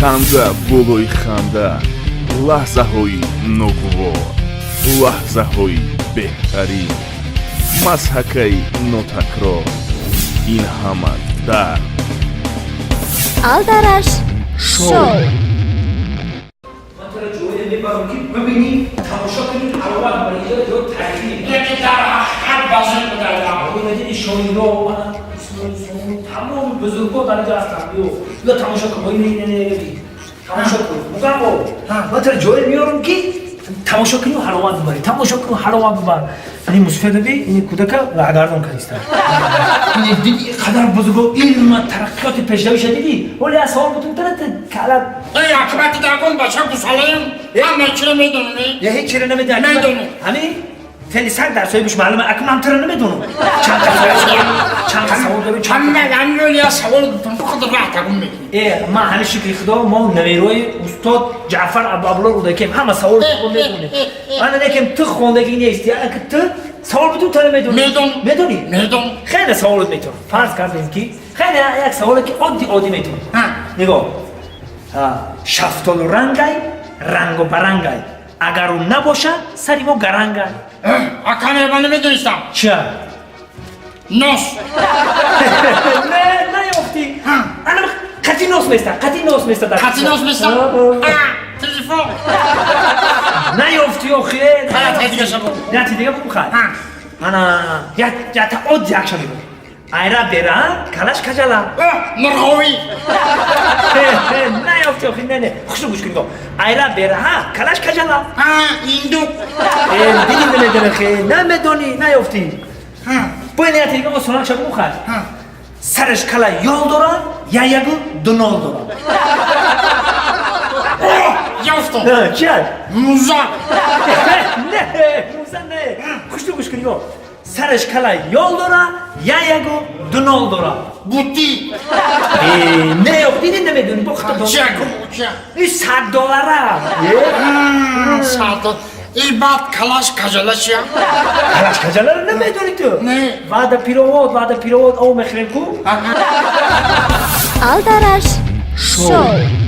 ханда болои ханда, лаҳзаҳои ногувор, лаҳзаҳои беҳтарин, мазҳакаи нотакрор, ин ҳама дар алдараш шоу. ببینی تماشا کنید حلوت بریده یا تحریم یکی در هر بازن بدارم ببینید شوی رو تمام بزرگو در اینجا هستم یا تماشا کن نه تماشا کن میگم من تو جوی میارم که تماشا کنی و حلوت ببری تماشا کن و حلوت ببر این مصفده این کودک رعگردان کنیست این دیدی قدر بزرگو علم ترقیات پیشروی شدیدی ولی از حال بودم تنت کالت ای عاقبت درگون بچه گوساله‌ایم همه چی رو میدونی؟ یه هیچ چیزی نمیدونی. همین فعلی 100 درصد بهش معلومه اکنون هم ترا نمیدونم. چند سوال داری؟ همه یا سوال خود راه تگون میگی. ما همین شکلی خدا ما نویروی استاد جعفر ابوالله رو داریم همه سوال میدونه. من نمیگم تو خوندگی نیستی اگه تو سوال بدون تو نمیدونی. میدونی؟ خیلی سوال میتونم. فرض کردیم که خیلی یک سوالی که عادی میتونم. نگاه. شفتال رنگای رنگ و برنگای اگر اون نباشه سری ما گرنگای اکنه من نمیدونستم چه؟ نوس نه یافتی انا قطی نوس میسته قطی نوس میستم؟ تلفن نه یافتی آخه حالا دیگه شما نه دیگه بخواه انا یا تا عاد یک شما ایرا بیران کلاش کجالا مرغوی نه یافتی آخه نه خوشو گوش کنید ایرا بیران کلاش کجالا ایندو دیدی نمیدونه خیلی نمیدونی نیافتی باید نیتی دیگه ما سنان شما بخواه سرش کلا یال دارن یا یکو دونال دارن یافتم چیه؟ موزه نه موزه نه خوشتو گوش کنید سرش کلا یال دارن یا یکو دونال دارن بوتی نه یافتی دیدی نمیدونی بخواه چه؟ این $100 $100 این بعد کلاش کجالا چیه؟ کلاش کجالا رو نمیدونی تو؟ نه وعده پیرواد او مخرم کو алдараш шоу.